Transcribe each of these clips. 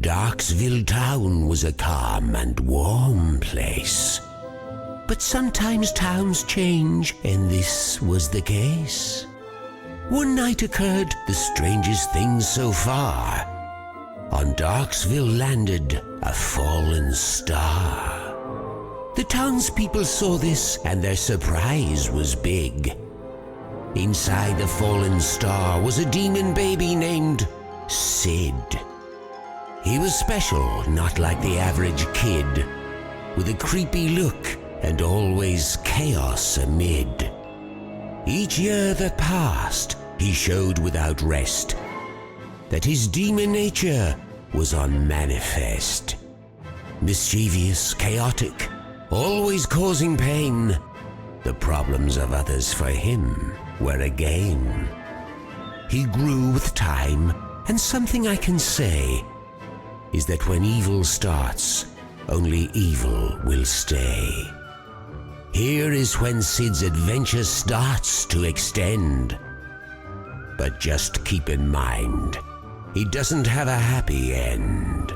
Darkestville town was a calm and warm place. But sometimes towns change, and this was the case. One night occurred the strangest thing so far. On Darkestville landed a fallen star. The townspeople saw this, and their surprise was big. Inside the fallen star was a demon baby named Sid. He was special, not like the average kid, with a creepy look and always chaos amid. Each year that passed, he showed without rest that his demon nature was on manifest. Mischievous, chaotic, always causing pain. The problems of others for him were a game. He grew with time, and something I can say is that when evil starts, only evil will stay. Here is when Sid's adventure starts to extend. But just keep in mind, he doesn't have a happy end.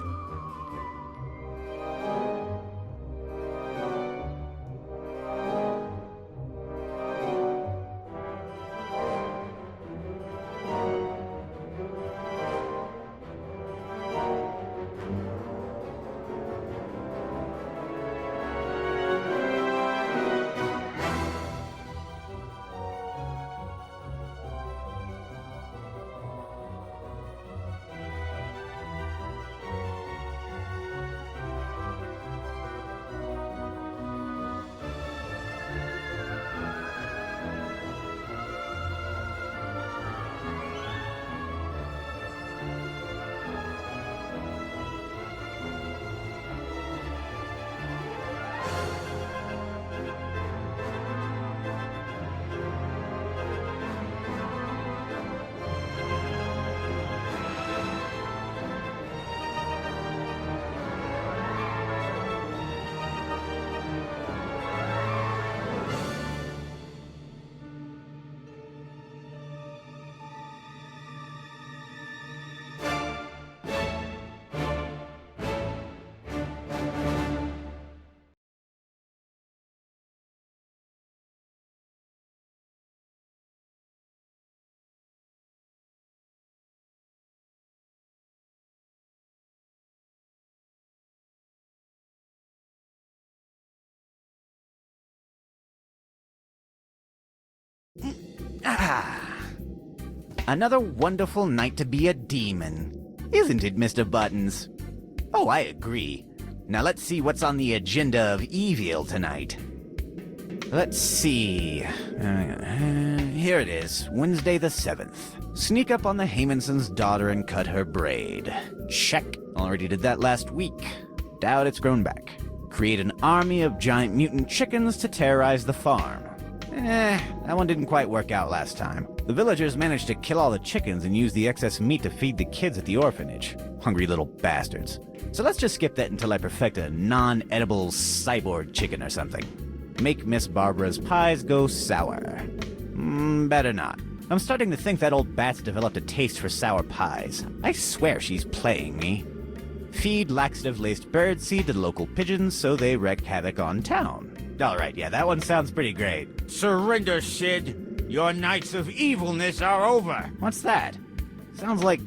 Another wonderful night to be a demon, isn't it, Mr. Buttons? Oh, I agree. Now let's see what's on the agenda of evil tonight. Let's see. Here it is, Wednesday the 7th. Sneak up on the Haymonson's daughter and cut her braid. Check. Already did that last week. Doubt it's grown back. Create an army of giant mutant chickens to terrorize the farm. That one didn't quite work out last time. The villagers managed to kill all the chickens and use the excess meat to feed the kids at the orphanage. Hungry little bastards. So let's just skip that until I perfect a non-edible cyborg chicken or something. Make Miss Barbara's pies go sour. Better not. I'm starting to think that old bat's developed a taste for sour pies. I swear she's playing me. Feed laxative-laced birdseed to the local pigeons so they wreak havoc on town. Alright, yeah, that one sounds pretty great. Surrender, Sid. Your nights of evilness are over. What's that? Sounds like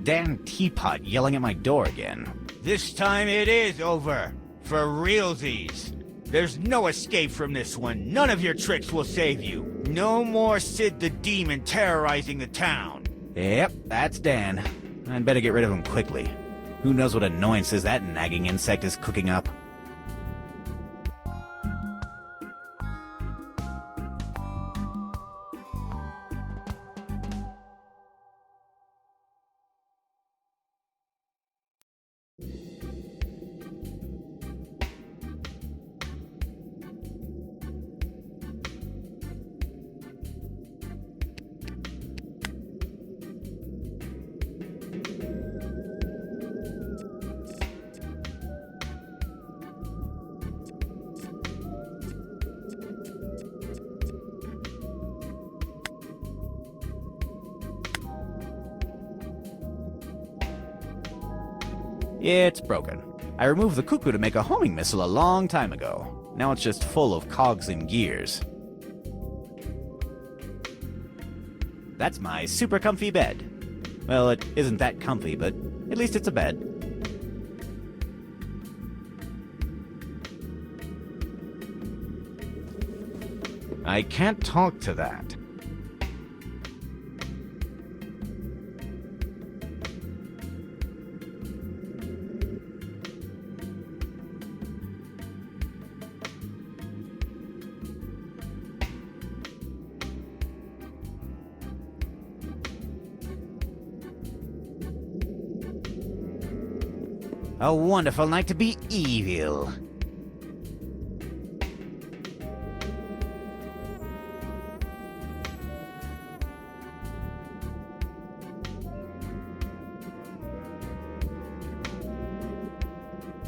Dan Teapot yelling at my door again. This time it is over. For realsies. There's no escape from this one. None of your tricks will save you. No more Sid the Demon terrorizing the town. Yep, that's Dan. I'd better get rid of him quickly. Who knows what annoyances that nagging insect is cooking up. It's broken. I removed the cuckoo to make a homing missile a long time ago. Now it's just full of cogs and gears. That's my super comfy bed. Well, it isn't that comfy, but at least it's a bed. I can't talk to that. A wonderful night to be evil.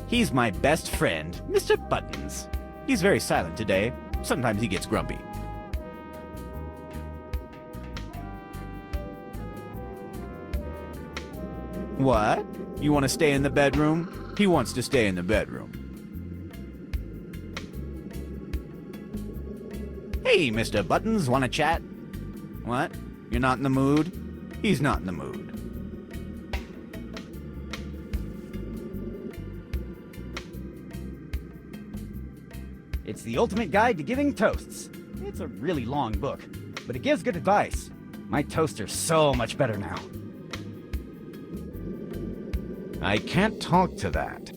He's my best friend, Mr. Buttons. He's very silent today. Sometimes he gets grumpy. What? You want to stay in the bedroom? He wants to stay in the bedroom. Hey, Mr. Buttons, want to chat? What? You're not in the mood? He's not in the mood. It's the ultimate guide to giving toasts. It's a really long book, but it gives good advice. My toasts are so much better now. I can't talk to that.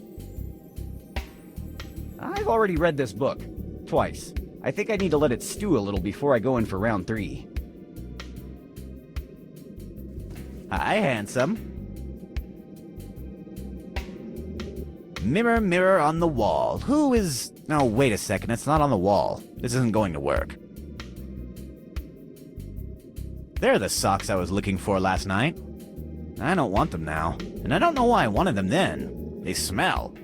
I've already read this book. Twice. I think I need to let it stew a little before I go in for round 3. Hi, handsome. Mirror, mirror on the wall. Who is... No, wait a second. It's not on the wall. This isn't going to work. They're the socks I was looking for last night. I don't want them now. And I don't know why I wanted them then. They smell.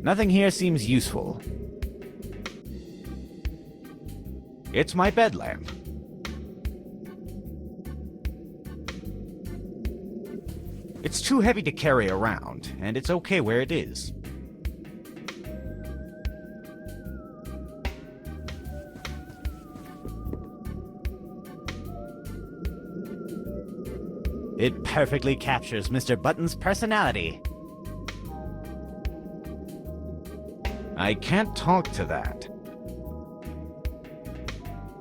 Nothing here seems useful. It's my bed lamp. It's too heavy to carry around, and it's okay where it is. It perfectly captures Mr. Button's personality. I can't talk to that.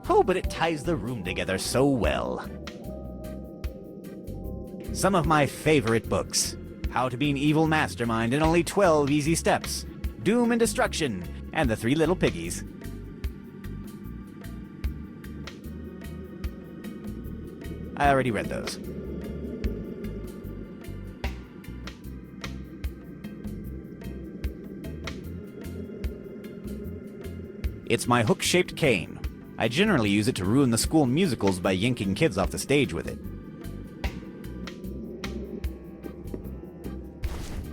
Oh, but it ties the room together so well. Some of my favorite books. How to Be an Evil Mastermind in Only 12 Easy Steps. Doom and Destruction, and The Three Little Piggies. I already read those. It's my hook-shaped cane. I generally use it to ruin the school musicals by yanking kids off the stage with it.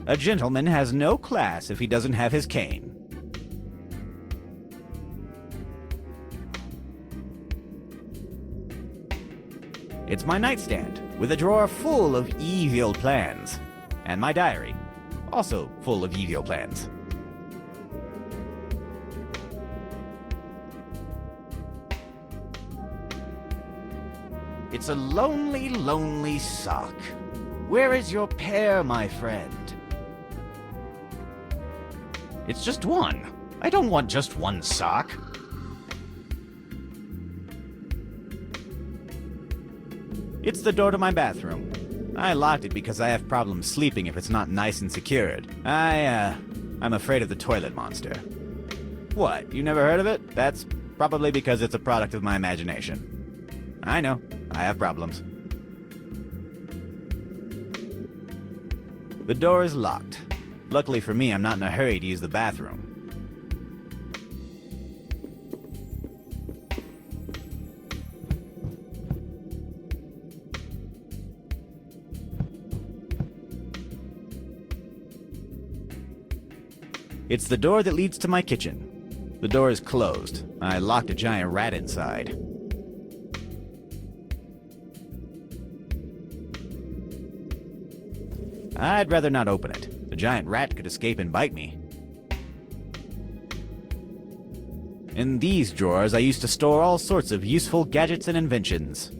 A gentleman has no class if he doesn't have his cane. It's my nightstand, with a drawer full of evil plans. And my diary, also full of evil plans. It's a lonely, lonely sock. Where is your pair, my friend? It's just one. I don't want just one sock. It's the door to my bathroom. I locked it because I have problems sleeping if it's not nice and secured. I'm afraid of the toilet monster. What, you never heard of it? That's probably because it's a product of my imagination. I know, I have problems. The door is locked. Luckily for me, I'm not in a hurry to use the bathroom. It's the door that leads to my kitchen. The door is closed. I locked a giant rat inside. I'd rather not open it. The giant rat could escape and bite me. In these drawers, I used to store all sorts of useful gadgets and inventions.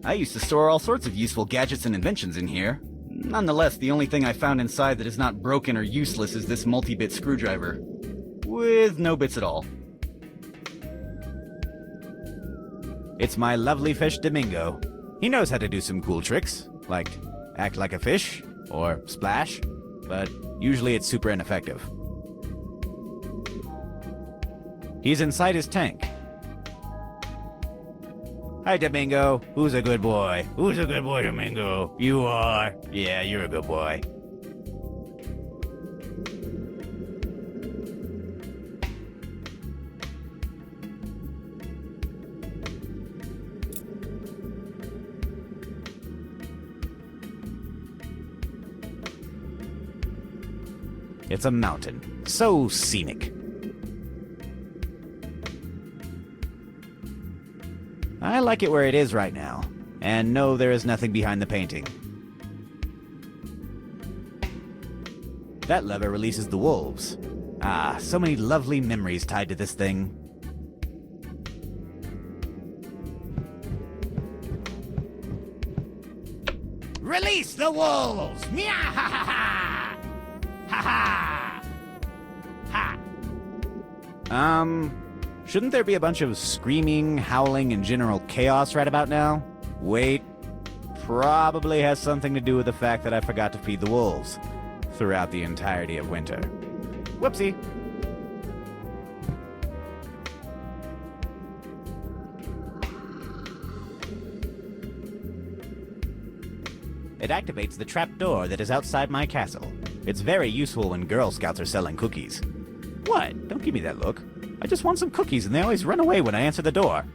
I used to store all sorts of useful gadgets and inventions in here. Nonetheless, the only thing I found inside that is not broken or useless is this multi-bit screwdriver. With no bits at all. It's my lovely fish Domingo. He knows how to do some cool tricks, like act like a fish, or splash, but usually it's super ineffective. He's inside his tank. Hi, Domingo. Who's a good boy? Who's a good boy, Domingo? You are. Yeah, you're a good boy. It's a mountain. So scenic. I like it where it is right now. And no, there is nothing behind the painting. That lever releases the wolves. Ah, so many lovely memories tied to this thing. Release the wolves! Meow! Ha ha ha! Ha ha! Ha! Shouldn't there be a bunch of screaming, howling, and general chaos right about now? Wait. Probably has something to do with the fact that I forgot to feed the wolves throughout the entirety of winter. Whoopsie. It activates the trapdoor that is outside my castle. It's very useful when Girl Scouts are selling cookies. What? Don't give me that look. I just want some cookies and they always run away when I answer the door.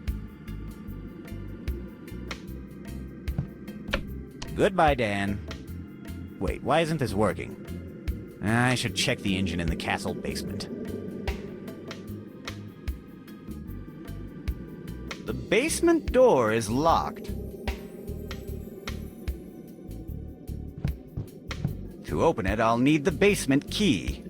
Goodbye, Dan. Wait, why isn't this working? I should check the engine in the castle basement. The basement door is locked. To open it, I'll need the basement key.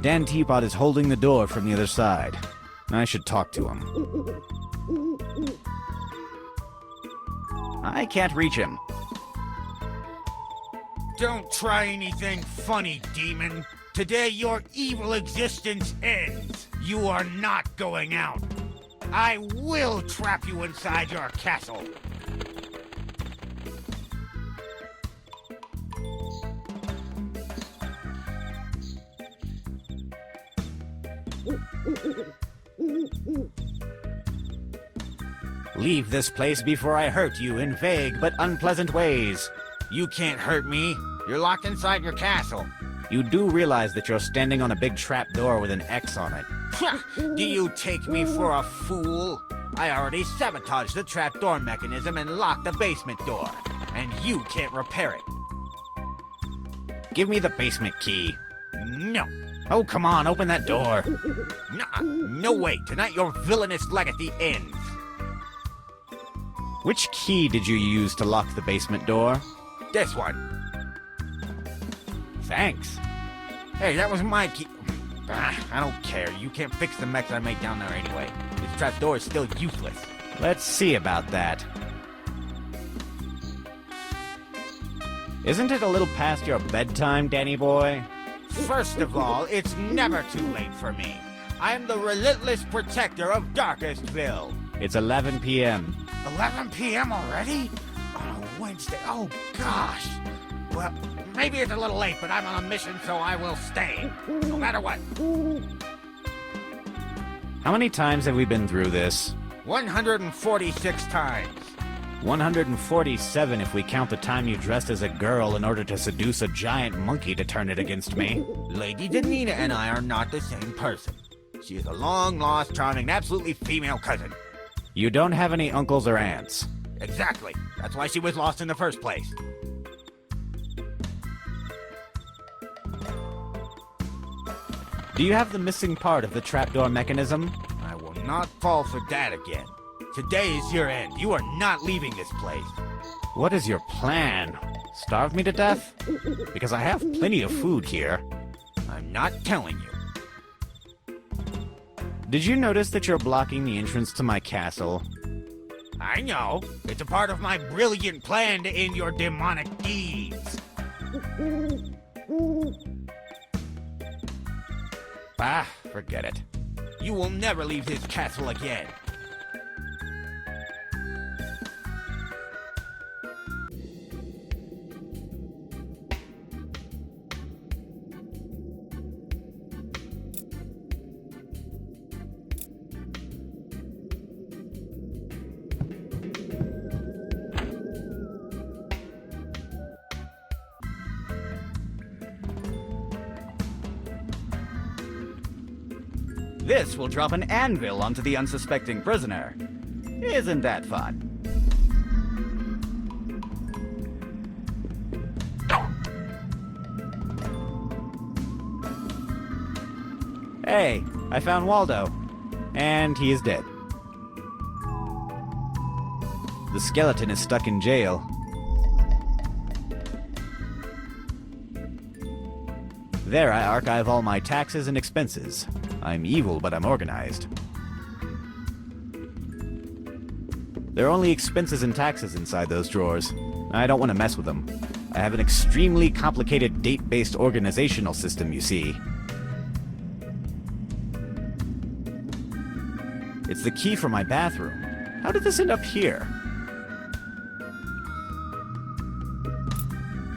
Dan Teapot is holding the door from the other side. I should talk to him. I can't reach him. Don't try anything funny, demon. Today your evil existence ends. You are not going out. I will trap you inside your castle. Leave this place before I hurt you in vague but unpleasant ways. You can't hurt me. You're locked inside your castle. You do realize that you're standing on a big trap door with an X on it. Do you take me for a fool? I already sabotaged the trapdoor mechanism and locked the basement door. And you can't repair it. Give me the basement key. No. Oh, come on, open that door. No way. Tonight your villainous legacy ends. Which key did you use to lock the basement door? This one. Thanks. Hey, that was my key. I don't care. You can't fix the mess I made down there anyway. This trapdoor is still useless. Let's see about that. Isn't it a little past your bedtime, Danny boy? First of all, it's never too late for me. I am the relentless protector of Darkestville. It's 11 p.m. 11 p.m. already? On a Wednesday? Oh, gosh. Well, maybe it's a little late, but I'm on a mission, so I will stay. No matter what. How many times have we been through this? 146 times. 147 if we count the time you dressed as a girl in order to seduce a giant monkey to turn it against me. Lady Danina and I are not the same person. She is a long-lost, charming, absolutely female cousin. You don't have any uncles or aunts. Exactly. That's why she was lost in the first place. Do you have the missing part of the trapdoor mechanism? I will not fall for that again. Today is your end. You are not leaving this place. What is your plan? Starve me to death? Because I have plenty of food here. I'm not telling you. Did you notice that you're blocking the entrance to my castle? I know. It's a part of my brilliant plan to end your demonic deeds. Ah, forget it. You will never leave this castle again. This will drop an anvil onto the unsuspecting prisoner. Isn't that fun? Hey, I found Waldo. And he is dead. The skeleton is stuck in jail. There I archive all my taxes and expenses. I'm evil, but I'm organized. There are only expenses and taxes inside those drawers. I don't want to mess with them. I have an extremely complicated date-based organizational system, you see. It's the key for my bathroom. How did this end up here?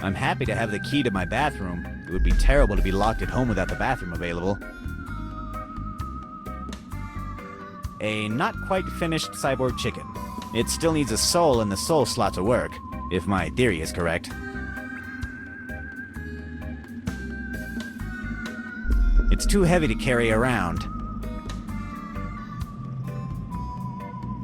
I'm happy to have the key to my bathroom. It would be terrible to be locked at home without the bathroom available. A not quite finished cyborg chicken. It still needs a soul in the soul slot to work, if my theory is correct. It's too heavy to carry around.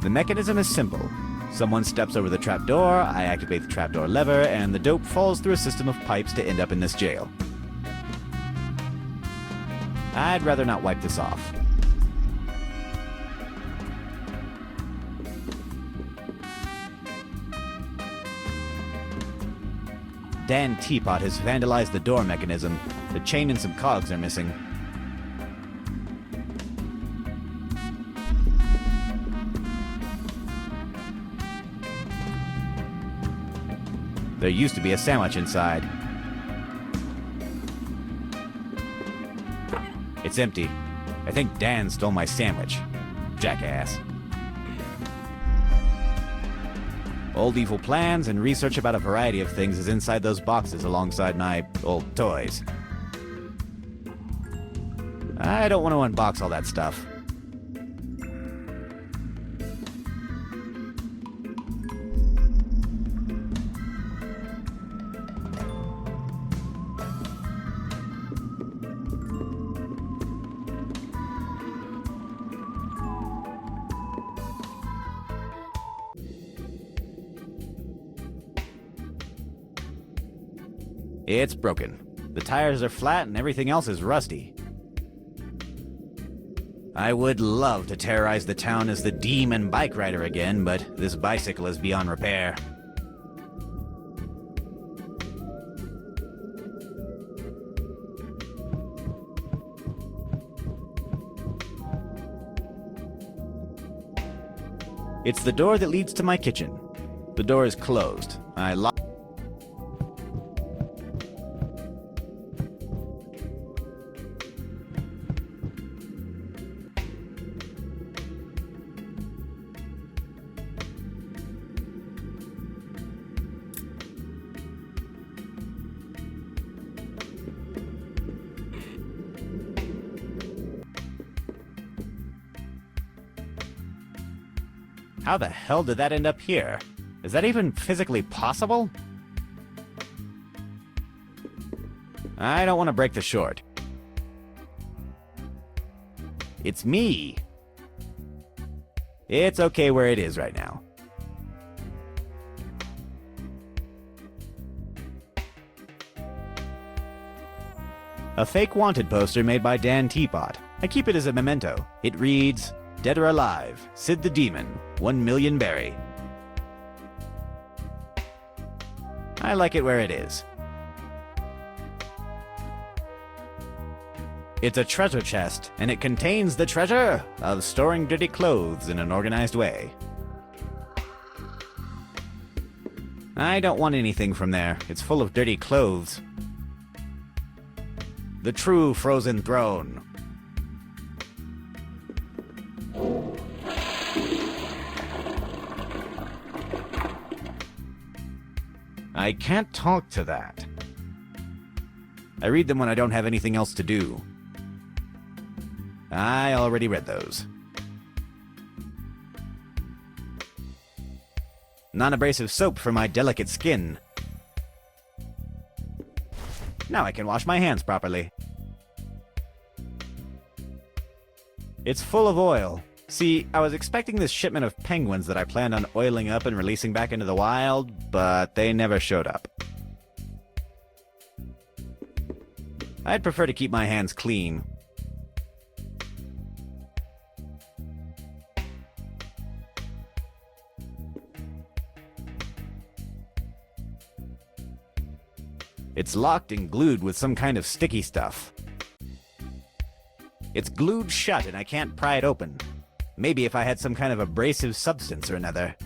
The mechanism is simple. Someone steps over the trapdoor, I activate the trapdoor lever, and the dope falls through a system of pipes to end up in this jail. I'd rather not wipe this off. Dan Teapot has vandalized the door mechanism. The chain and some cogs are missing. There used to be a sandwich inside. It's empty. I think Dan stole my sandwich. Jackass. Old evil plans and research about a variety of things is inside those boxes alongside my old toys. I don't want to unbox all that stuff. It's broken. The tires are flat and everything else is rusty. I would love to terrorize the town as the demon bike rider again, but this bicycle is beyond repair. It's the door that leads to my kitchen. The door is closed. I lock. How the hell did that end up here? Is that even physically possible? I don't want to break the short. It's me. It's okay where it is right now. A fake wanted poster made by Dan Teapot. I keep it as a memento. It reads, "Dead or alive, Sid the Demon, 1 million berry." I like it where it is. It's a treasure chest, and it contains the treasure of storing dirty clothes in an organized way. I don't want anything from there. It's full of dirty clothes. The true frozen throne. I can't talk to that. I read them when I don't have anything else to do. I already read those. Non-abrasive soap for my delicate skin. Now I can wash my hands properly. It's full of oil. See, I was expecting this shipment of penguins that I planned on oiling up and releasing back into the wild, but they never showed up. I'd prefer to keep my hands clean. It's locked and glued with some kind of sticky stuff. It's glued shut and I can't pry it open. Maybe if I had some kind of abrasive substance or another.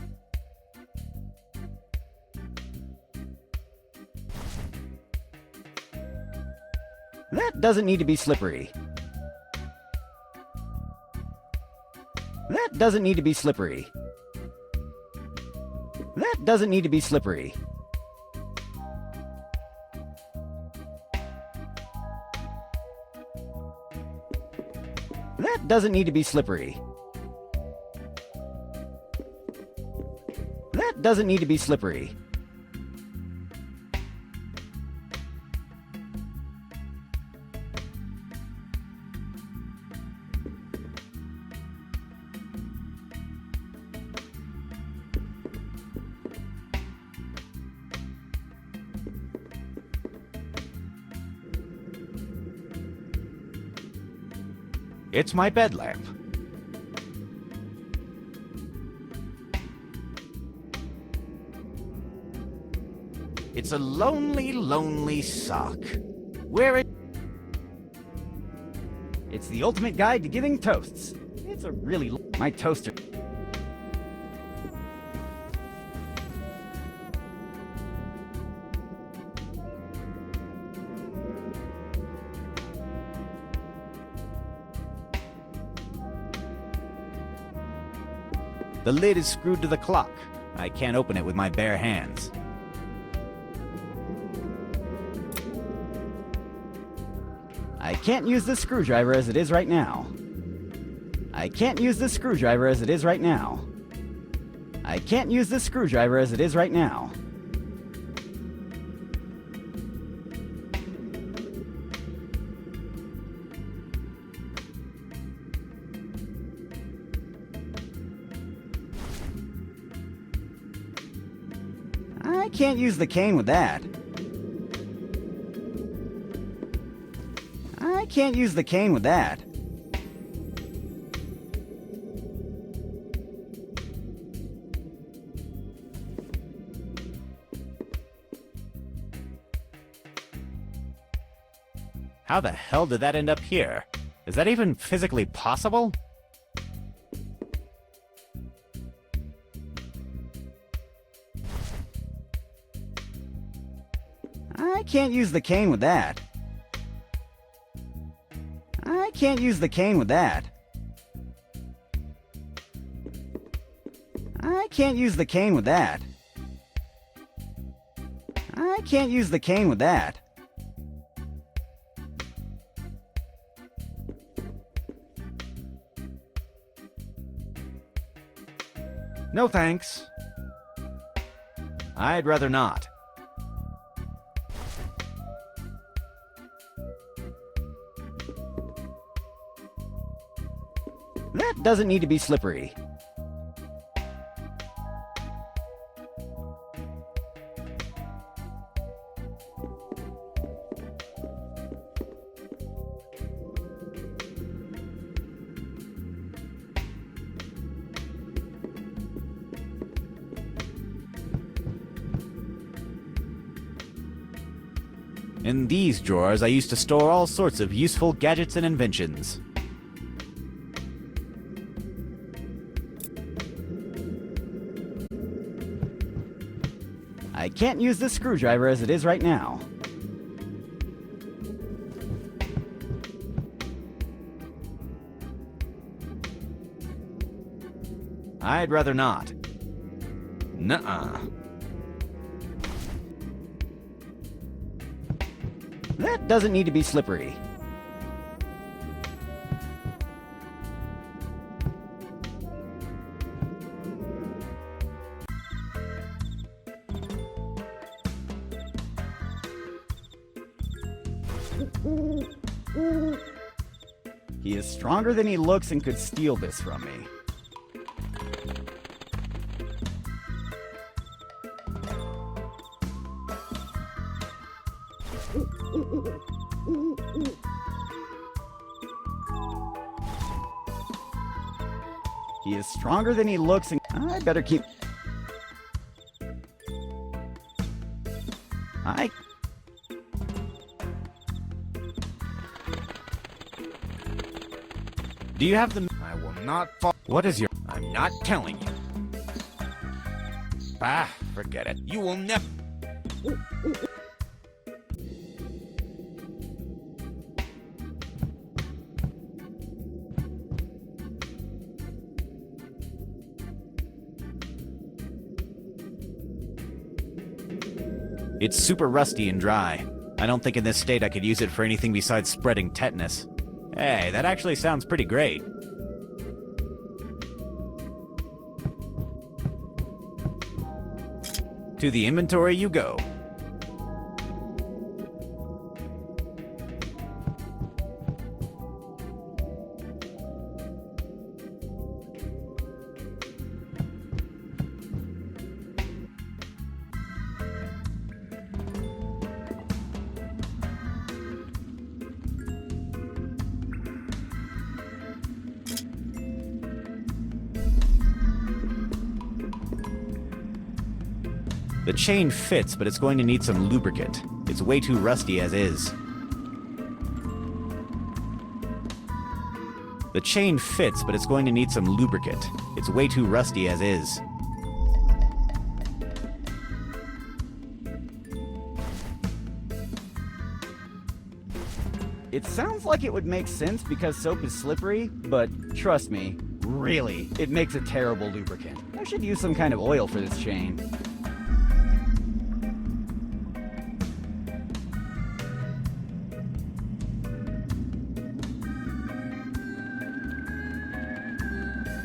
That doesn't need to be slippery. That doesn't need to be slippery. That doesn't need to be slippery. That doesn't need to be slippery. That doesn't need to be slippery. It's my bed lamp. It's a lonely, lonely sock. Where it... It's the ultimate guide to giving toasts. It's a really... My toaster... The lid is screwed to the clock. I can't open it with my bare hands. I can't use this screwdriver as it is right now. I can't use this screwdriver as it is right now. I can't use this screwdriver as it is right now. I can't use the cane with that. I can't use the cane with that. How the hell did that end up here? Is that even physically possible? I can't use the cane with that. I can't use the cane with that. I can't use the cane with that. I can't use the cane with that. No thanks. I'd rather not. That doesn't need to be slippery. In these drawers, I used to store all sorts of useful gadgets and inventions. I can't use this screwdriver as it is right now. I'd rather not. Nuh-uh. That doesn't need to be slippery. He is stronger than he looks and could steal this from me. He is stronger than he looks and I better keep... Do you have the... I will not fall. What is your... I'm not telling you. Ah, forget it. You will never. It's super rusty and dry. I don't think in this state I could use it for anything besides spreading tetanus. Hey, that actually sounds pretty great. To the inventory you go. The chain fits, but it's going to need some lubricant. It's way too rusty as is. The chain fits, but it's going to need some lubricant. It's way too rusty as is. It sounds like it would make sense because soap is slippery, but trust me, really, it makes a terrible lubricant. I should use some kind of oil for this chain.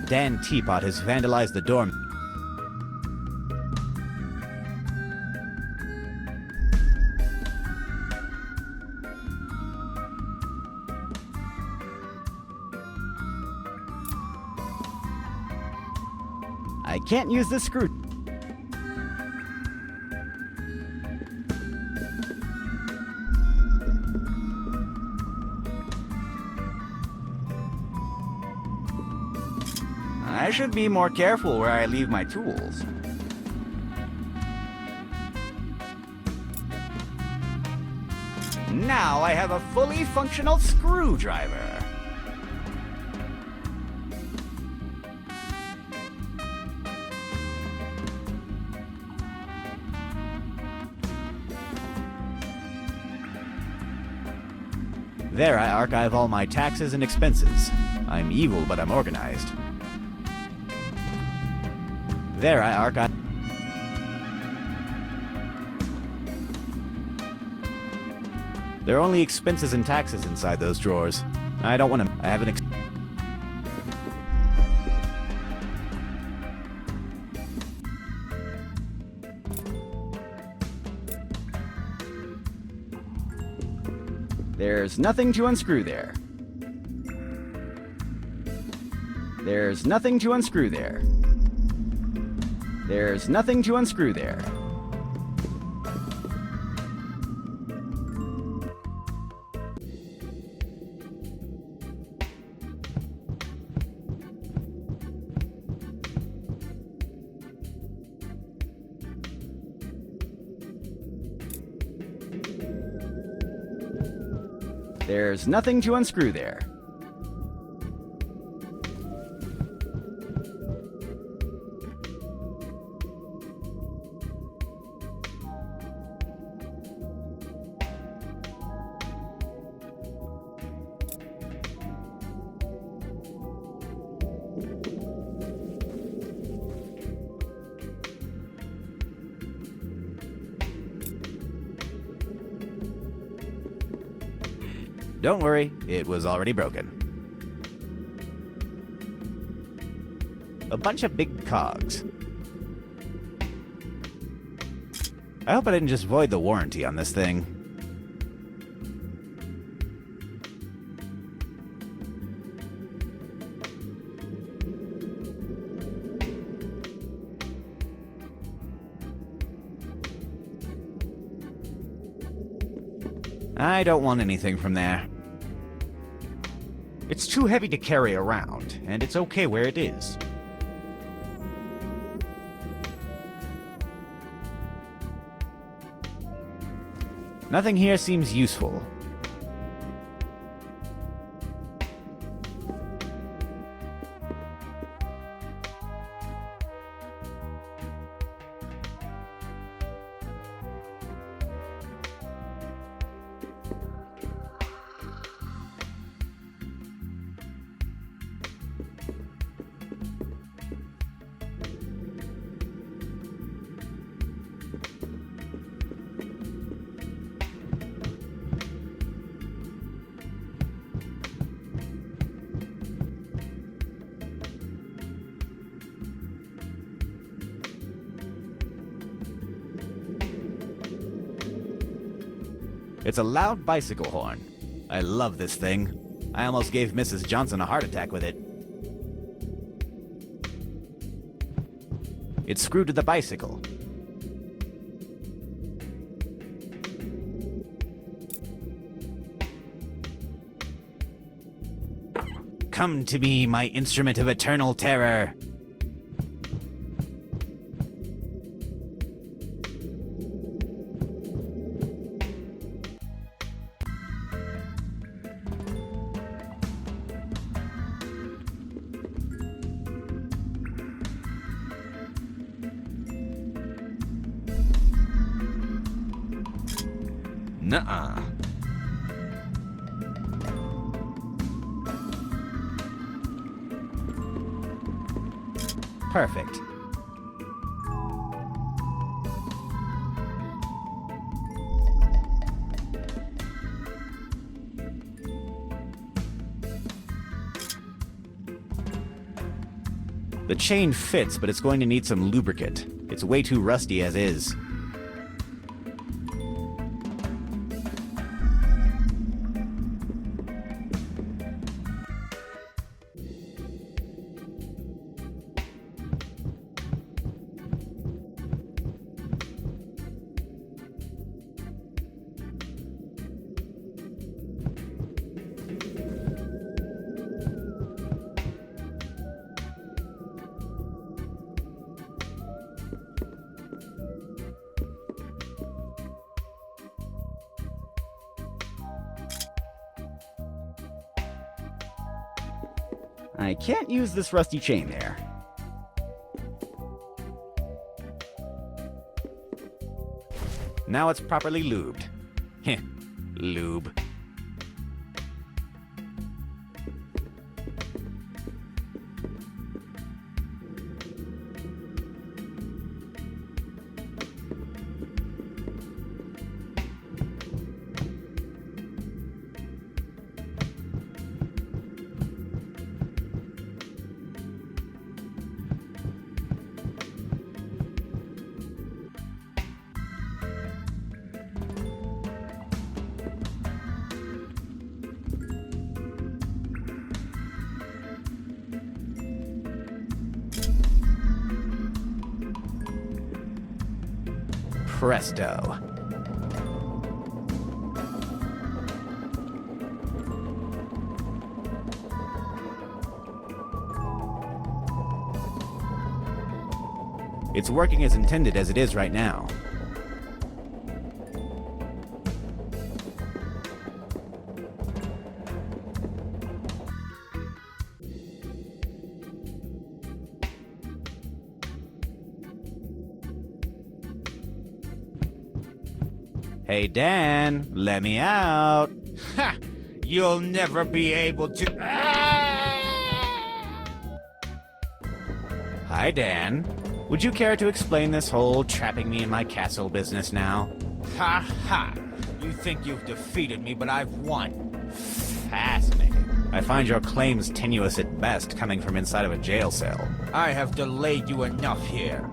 Dan Teapot has vandalized the dorm. I can't use this screw. I should be more careful where I leave my tools. Now I have a fully functional screwdriver. There I archive all my taxes and expenses. I'm evil, but I'm organized. There I archive... There are only expenses and taxes inside those drawers. I don't want to... I have an There's nothing to unscrew there. There's nothing to unscrew there. There's nothing to unscrew there. There's nothing to unscrew there. Don't worry, it was already broken. A bunch of big cogs. I hope I didn't just void the warranty on this thing. I don't want anything from there. It's too heavy to carry around, and it's okay where it is. Nothing here seems useful. It's a loud bicycle horn. I love this thing. I almost gave Mrs. Johnson a heart attack with it. It's screwed to the bicycle. Come to me, my instrument of eternal terror. Nuh-uh. Perfect. The chain fits, but it's going to need some lubricant. It's way too rusty as is. I can't use this rusty chain there. Now it's properly lubed. Heh, lube. presto. It's working as intended as it is right now. Hey, Dan, let me out. Ha! You'll never be able to. Hi, Dan. Would you care to explain this whole trapping me in my castle business now? Ha ha! You think you've defeated me, but I've won. Fascinating. I find your claims tenuous at best, coming from inside of a jail cell. I have delayed you enough here.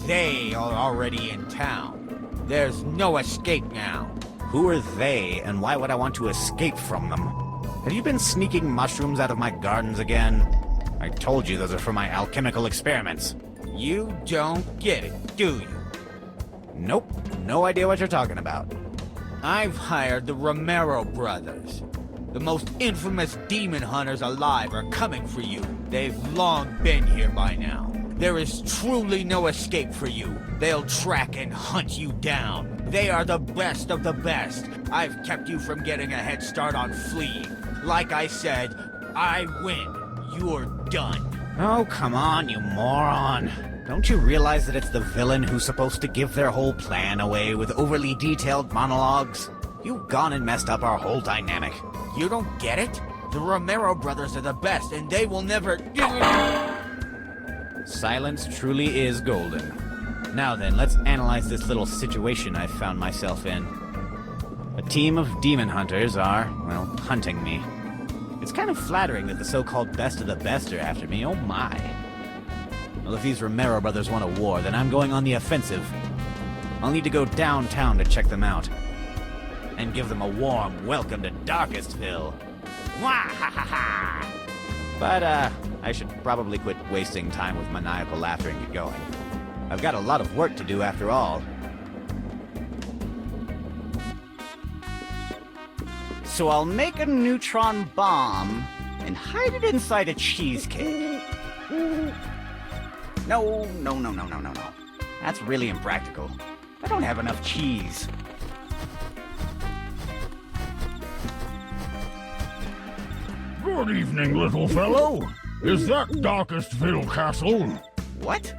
They are already in town. There's no escape now. Who are they, and why would I want to escape from them? Have you been sneaking mushrooms out of my gardens again? I told you those are for my alchemical experiments. You don't get it, do you? Nope, no idea what you're talking about. I've hired the Romero brothers. The most infamous demon hunters alive are coming for you. They've long been here by now. There is truly no escape for you. They'll track and hunt you down. They are the best of the best. I've kept you from getting a head start on fleeing. Like I said, I win. You're done. Oh, come on, you moron. Don't you realize that it's the villain who's supposed to give their whole plan away with overly detailed monologues? You've gone and messed up our whole dynamic. You don't get it? The Romero brothers are the best, and they will never... Silence truly is golden. Now then, let's analyze this little situation I've found myself in. A team of demon hunters are, well, hunting me. It's kind of flattering that the so-called best of the best are after me, oh my. Well, if these Romero brothers want a war, then I'm going on the offensive. I'll need to go downtown to check them out. And give them a warm welcome to Darkestville. Wah-ha-ha-ha! But, I should probably quit wasting time with maniacal laughter and get going. I've got a lot of work to do after all. So I'll make a neutron bomb and hide it inside a cheesecake. No. That's really impractical. I don't have enough cheese. Good evening, little fellow. Is that Darkestville Castle? What?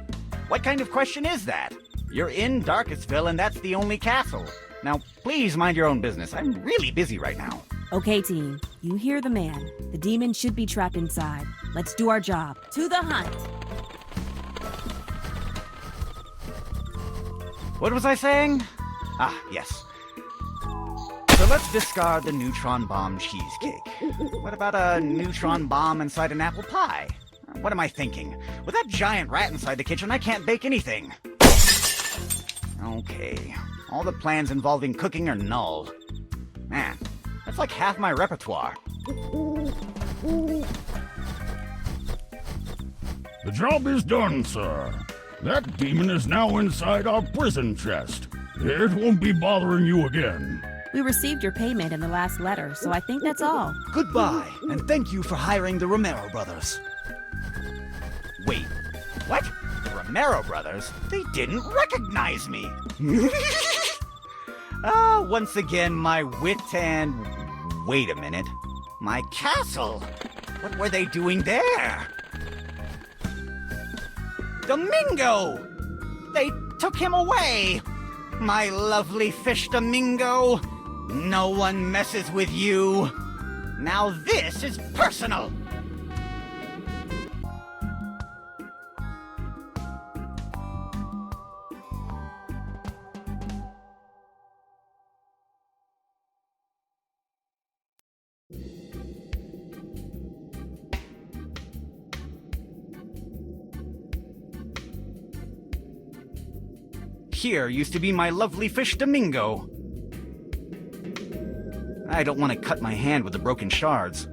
What kind of question is that? You're in Darkestville and that's the only castle. Now, please mind your own business. I'm really busy right now. Okay, team. You hear the man. The demon should be trapped inside. Let's do our job. To the hunt! What was I saying? Ah, yes. So let's discard the neutron bomb cheesecake. What about a neutron bomb inside an apple pie? What am I thinking? With that giant rat inside the kitchen, I can't bake anything. Okay. All the plans involving cooking are null. Man, that's like half my repertoire. The job is done, sir. That demon is now inside our prison chest. It won't be bothering you again. We received your payment in the last letter, so I think that's all. Goodbye, and thank you for hiring the Romero brothers. Wait, what? The Romero brothers? They didn't recognize me! Once again, my wit and... Wait a minute. My castle! What were they doing there? Domingo! They took him away! My lovely fish Domingo! No one messes with you! Now this is personal! Here used to be my lovely fish Domingo. I don't want to cut my hand with the broken shards.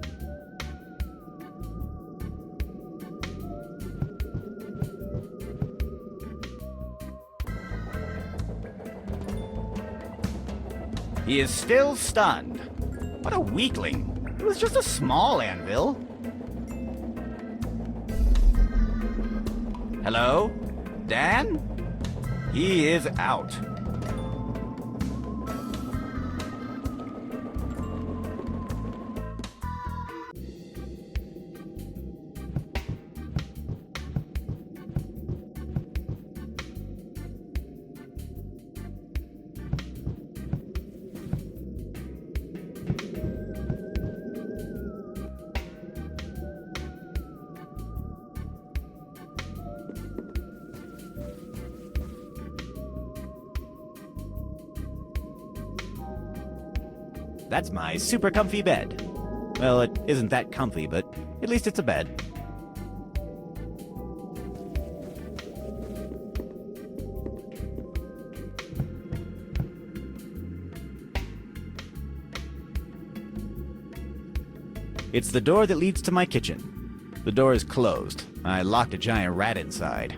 He is still stunned. What a weakling. It was just a small anvil. Hello? Dan? He is out. That's my super comfy bed. Well, it isn't that comfy, but at least it's a bed. It's the door that leads to my kitchen. The door is closed. I locked a giant rat inside.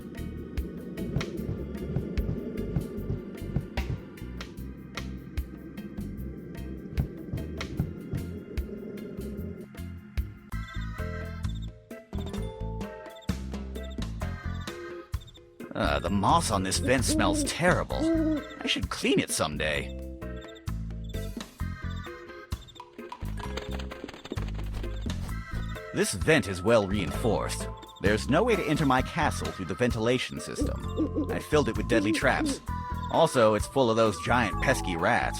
The moss on this vent smells terrible. I should clean it someday. This vent is well reinforced. There's no way to enter my castle through the ventilation system. I filled it with deadly traps. Also, it's full of those giant pesky rats.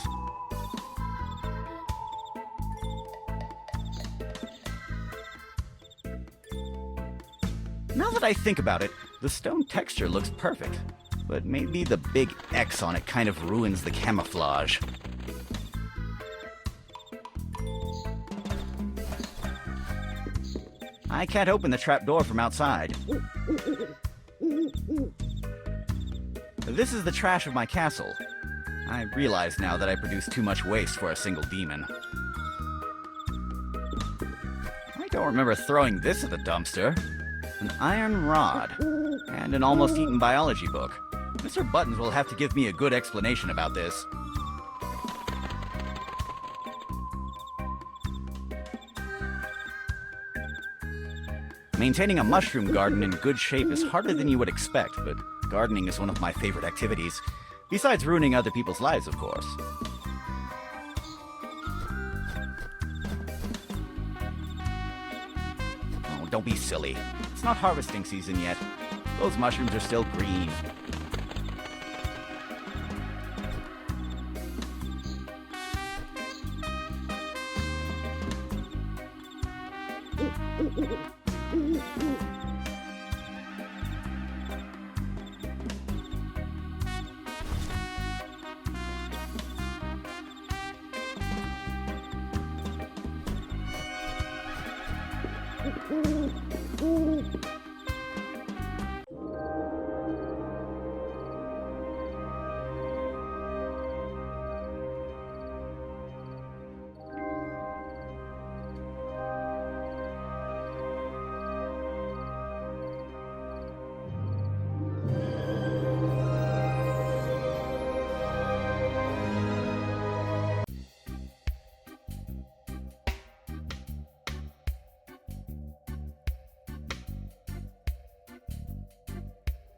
Now that I think about it, the stone texture looks perfect, but maybe the big X on it kind of ruins the camouflage. I can't open the trapdoor from outside. This is the trash of my castle. I realize now that I produce too much waste for a single demon. I don't remember throwing this at the dumpster. An iron rod, and an almost eaten biology book. Mr. Buttons will have to give me a good explanation about this. Maintaining a mushroom garden in good shape is harder than you would expect, but gardening is one of my favorite activities, besides ruining other people's lives, of course. Oh, don't be silly. It's not harvesting season yet. Those mushrooms are still green.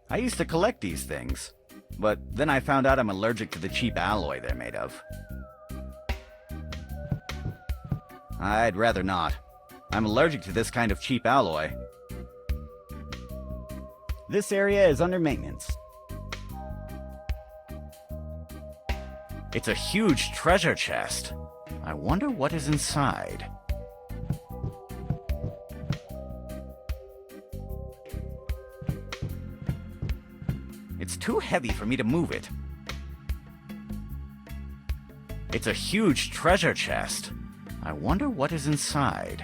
I used to collect these things, but then I found out I'm allergic to the cheap alloy they're made of. I'd rather not. I'm allergic to this kind of cheap alloy. This area is under maintenance. It's a huge treasure chest. I wonder what is inside. It's too heavy for me to move it. It's a huge treasure chest. I wonder what is inside.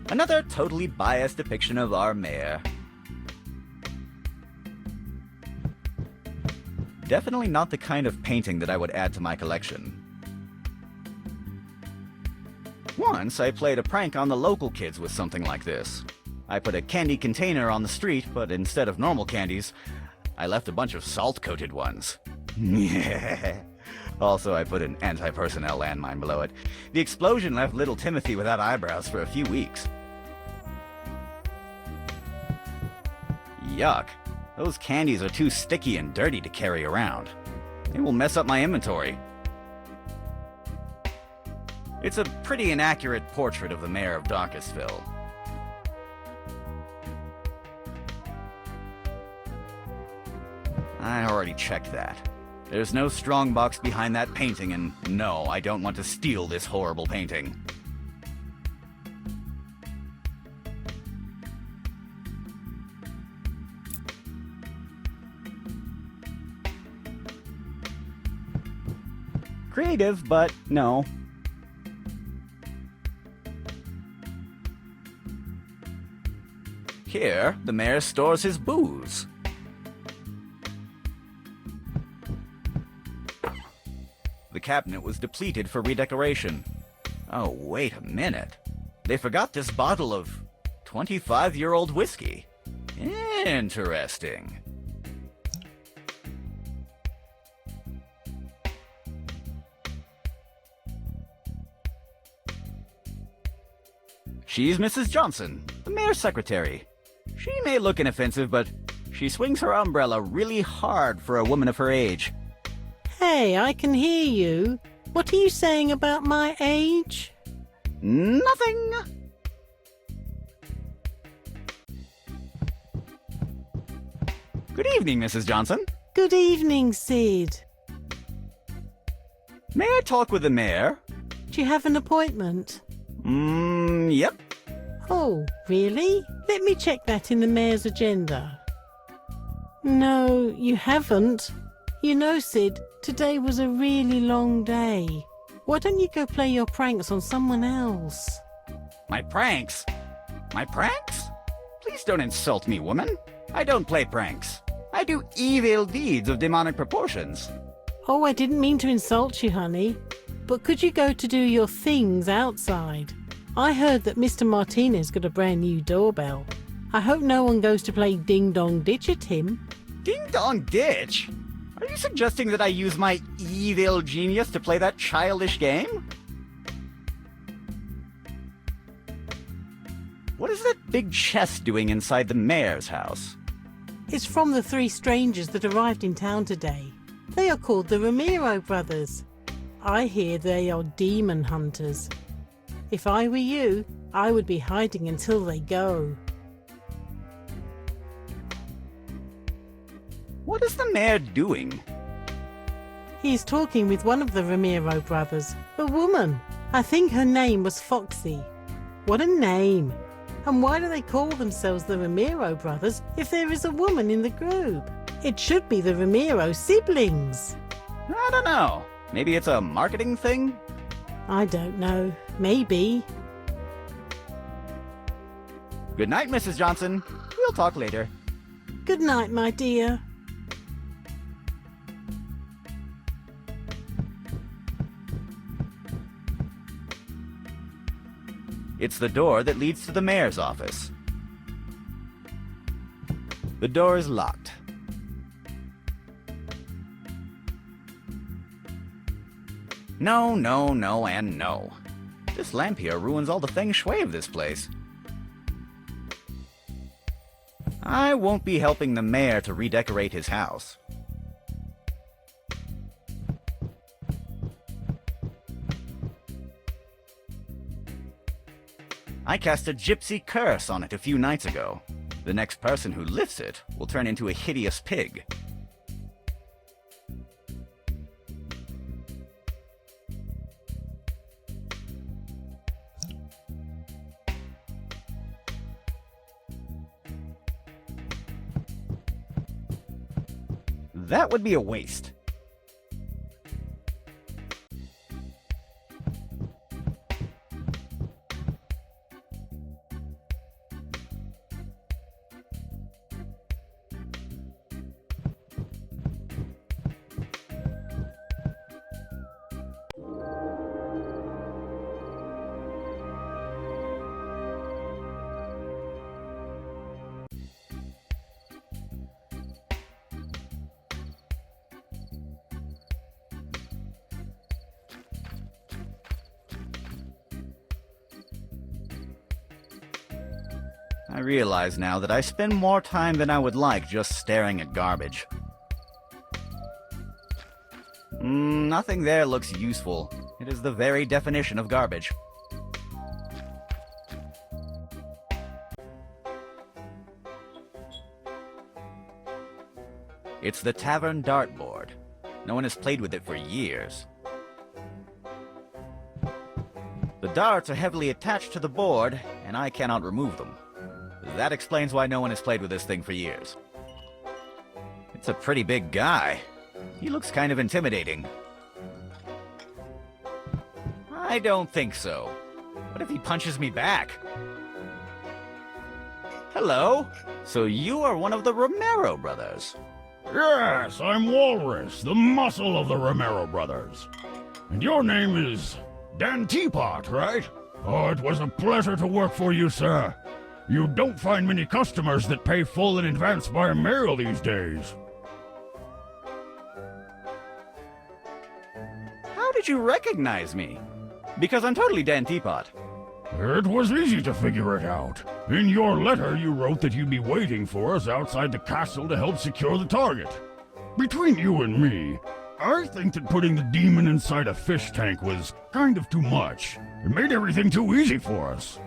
Another totally biased depiction of our mayor. Definitely not the kind of painting that I would add to my collection. Once I played a prank on the local kids with something like this. I put a candy container on the street, but instead of normal candies, I left a bunch of salt-coated ones. Also, I put an anti-personnel landmine below it. The explosion left little Timothy without eyebrows for a few weeks. Yuck. Those candies are too sticky and dirty to carry around. They will mess up my inventory. It's a pretty inaccurate portrait of the mayor of Darkestville. I already checked that. There's no strong box behind that painting, and no, I don't want to steal this horrible painting. Creative, but no. Here, the mayor stores his booze. The cabinet was depleted for redecoration. Oh, wait a minute. They forgot this bottle of 25-year-old whiskey. Interesting. She's Mrs. Johnson, the mayor's secretary. She may look inoffensive, but she swings her umbrella really hard for a woman of her age. Hey, I can hear you. What are you saying about my age? Nothing. Good evening, Mrs. Johnson. Good evening, Sid. May I talk with the mayor? Do you have an appointment? Yep. Oh, really? Let me check that in the mayor's agenda. No, you haven't. You know, Sid, today was a really long day. Why don't you go play your pranks on someone else? My pranks? My pranks? Please don't insult me, woman. I don't play pranks. I do evil deeds of demonic proportions. Oh, I didn't mean to insult you, honey. But could you go to do your things outside? I heard that Mr. Martinez got a brand new doorbell. I hope no one goes to play Ding Dong Ditch at him. Ding Dong Ditch? Are you suggesting that I use my evil genius to play that childish game? What is that big chest doing inside the mayor's house? It's from the 3 strangers that arrived in town today. They are called the Ramiro brothers. I hear they are demon hunters. If I were you, I would be hiding until they go. What is the mayor doing? He is talking with one of the Ramiro brothers, a woman. I think her name was Foxy. What a name! And why do they call themselves the Ramiro brothers if there is a woman in the group? It should be the Ramiro siblings. I don't know. Maybe it's a marketing thing? I don't know. Maybe. Good night, Mrs. Johnson. We'll talk later. Good night, my dear. It's the door that leads to the mayor's office. The door is locked. No, no, no, and no. This lamp here ruins all the feng shui of this place. I won't be helping the mayor to redecorate his house. I cast a gypsy curse on it a few nights ago. The next person who lifts it will turn into a hideous pig. That would be a waste. I realize now that I spend more time than I would like just staring at garbage. Nothing there looks useful. It is the very definition of garbage. It's the tavern dartboard. No one has played with it for years. The darts are heavily attached to the board, and I cannot remove them. That explains why no one has played with this thing for years. It's a pretty big guy. He looks kind of intimidating. I don't think so. What if he punches me back? Hello? So you are one of the Romero brothers. Yes, I'm Walrus, the muscle of the Romero brothers. And your name is Dan Teapot, right? Oh, it was a pleasure to work for you, sir. You don't find many customers that pay full in advance by mail these days. How did you recognize me? Because I'm totally Dan Teapot. It was easy to figure it out. In your letter, you wrote that you'd be waiting for us outside the castle to help secure the target. Between you and me, I think that putting the demon inside a fish tank was kind of too much. It made everything too easy for us.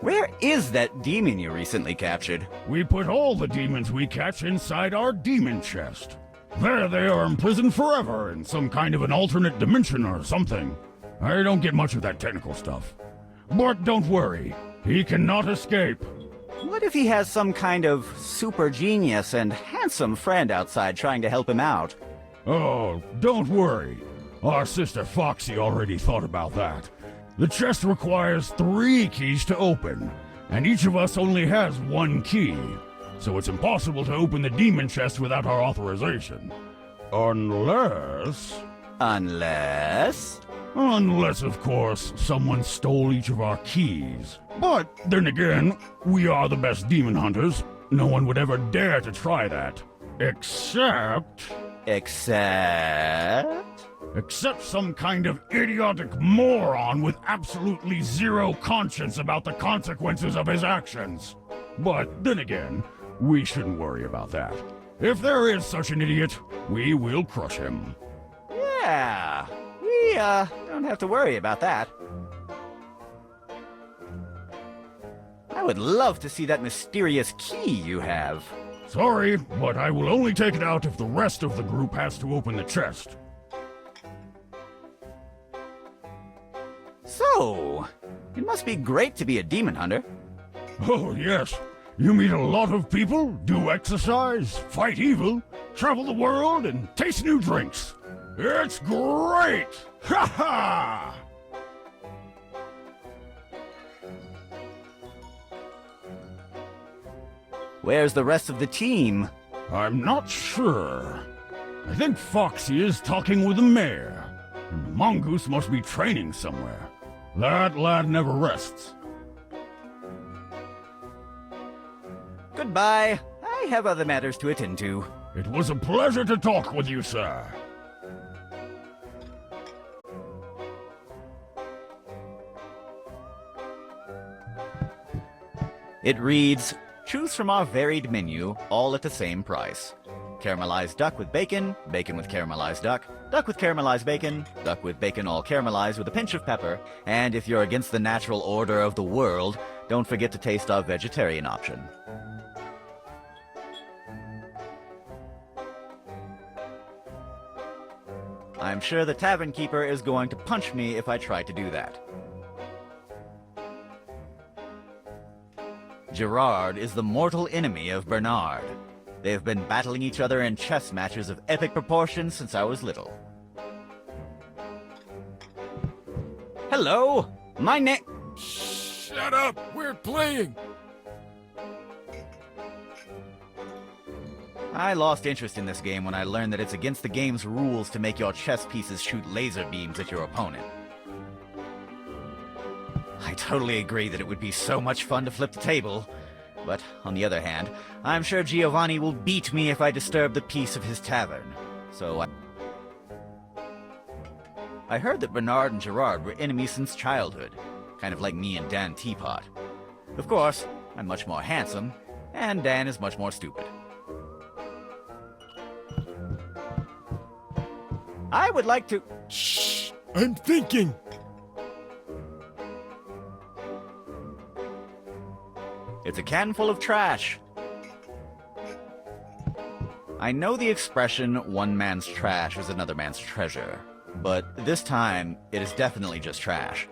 Where is that demon you recently captured? We put all the demons we catch inside our demon chest. There they are imprisoned forever in some kind of an alternate dimension or something. I don't get much of that technical stuff. But don't worry, he cannot escape. What if he has some kind of super genius and handsome friend outside trying to help him out? Oh, don't worry. Our sister Foxy already thought about that. The chest requires 3 keys to open, and each of us only has 1 key. So it's impossible to open the demon chest without our authorization. Unless, of course, someone stole each of our keys. But then again, we are the best demon hunters. No one would ever dare to try that. Except some kind of idiotic moron with absolutely zero conscience about the consequences of his actions. But then again, we shouldn't worry about that. If there is such an idiot, we will crush him. Yeah, we don't have to worry about that. I would love to see that mysterious key you have. Sorry, but I will only take it out if the rest of the group has to open the chest. So, it must be great to be a demon hunter. Oh, yes. You meet a lot of people, do exercise, fight evil, travel the world, and taste new drinks. It's great! Ha ha! Where's the rest of the team? I'm not sure. I think Foxy is talking with the mayor, and Mongoose must be training somewhere. That lad never rests. Goodbye. I have other matters to attend to. It was a pleasure to talk with you, sir. It reads, choose from our varied menu, all at the same price. Caramelized duck with bacon, bacon with caramelized duck, duck with caramelized bacon, duck with bacon all caramelized with a pinch of pepper, and if you're against the natural order of the world, don't forget to taste our vegetarian option. I'm sure the tavern keeper is going to punch me if I try to do that. Gerard is the mortal enemy of Bernard. They have been battling each other in chess matches of epic proportions since I was little. Hello, my name... Shut up! We're playing! I lost interest in this game when I learned that it's against the game's rules to make your chess pieces shoot laser beams at your opponent. I totally agree that it would be so much fun to flip the table, but on the other hand, I'm sure Giovanni will beat me if I disturb the peace of his tavern. So I heard that Bernard and Gerard were enemies since childhood. kind of like me and Dan Teapot. Of course, I'm much more handsome, and Dan is much more stupid. I would like to... Shh! I'm thinking! It's a can full of trash. I know the expression, one man's trash is another man's treasure, but this time, it is definitely just trash.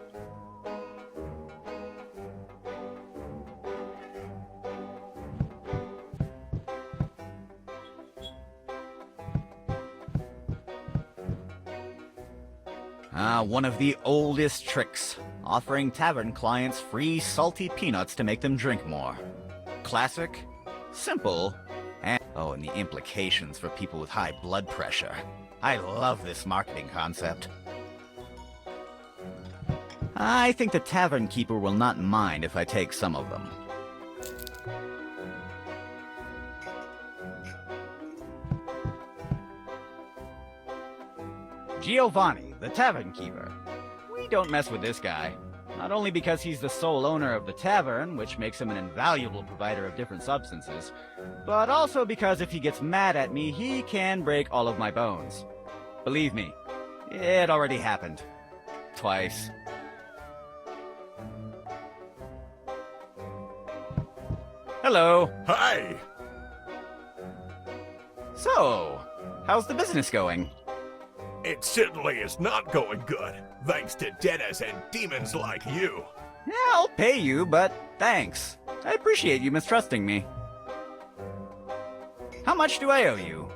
One of the oldest tricks, offering tavern clients free salty peanuts to make them drink more. Classic, simple, and the implications for people with high blood pressure. I love this marketing concept. I think the tavern keeper will not mind if I take some of them. Giovanni, the tavern keeper. We don't mess with this guy. Not only because he's the sole owner of the tavern, which makes him an invaluable provider of different substances, but also because if he gets mad at me, he can break all of my bones. Believe me, it already happened. Twice. Hello. Hi! So, how's the business going? It certainly is not going good, thanks to debtors and demons like you. Yeah, I'll pay you, but thanks. I appreciate you mistrusting me. How much do I owe you?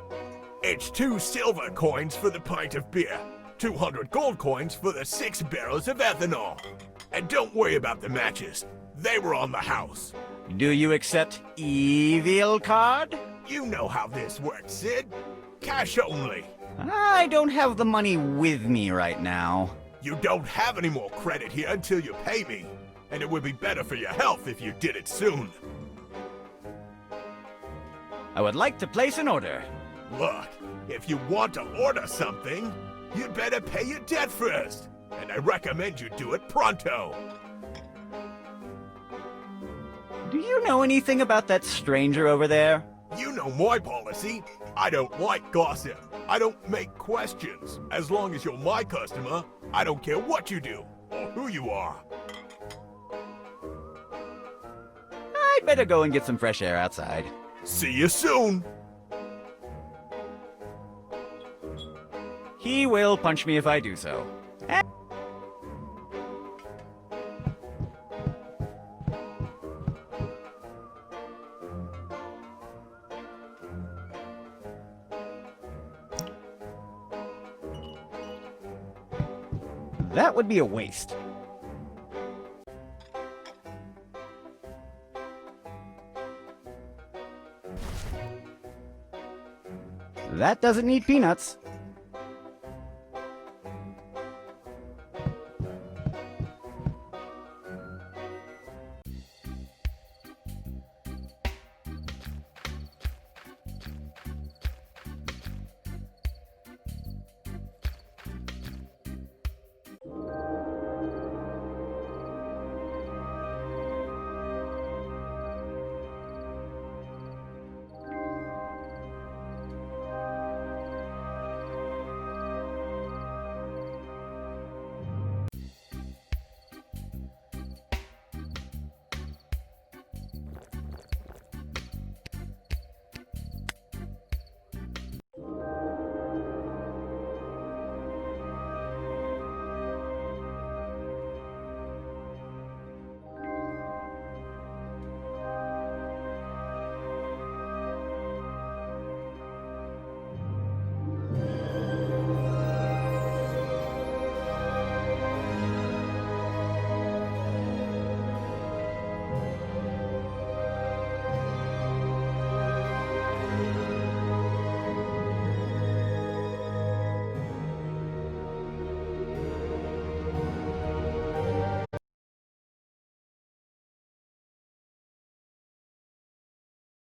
It's 2 silver coins for the pint of beer, 200 gold coins for the 6 barrels of ethanol. And don't worry about the matches. They were on the house. Do you accept evil card? You know how this works, Sid. Cash only. I don't have the money with me right now. You don't have any more credit here until you pay me. And it would be better for your health if you did it soon. I would like to place an order. Look, if you want to order something, you'd better pay your debt first. And I recommend you do it pronto. Do you know anything about that stranger over there? You know my policy. I don't like gossip. I don't make questions. As long as you're my customer, I don't care what you do or who you are. I'd better go and get some fresh air outside. See you soon. He will punch me if I do so. That would be a waste. That doesn't need peanuts.